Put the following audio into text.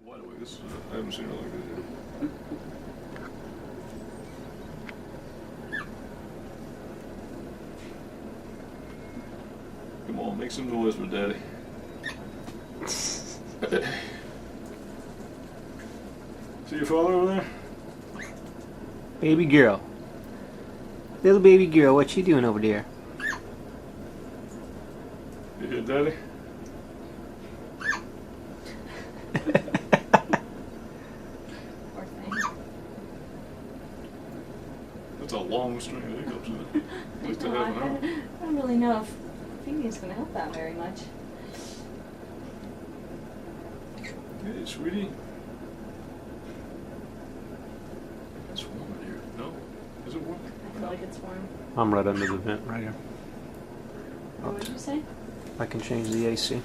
Wide awake. This I haven't seen her like this yet. Come on, make some noise with Daddy. See your father over there? Baby girl. Little baby girl, what you doing over there? You hear Daddy? Poor thing. That's a long string of hiccups, isn't it? At least I No, have now. I don't really know if Phoebe's going to help that very much. Hey, sweetie. It's warm in here. No? Is it warm? I feel like it's warm. I'm right under the vent right here. What would you say? I can change the AC.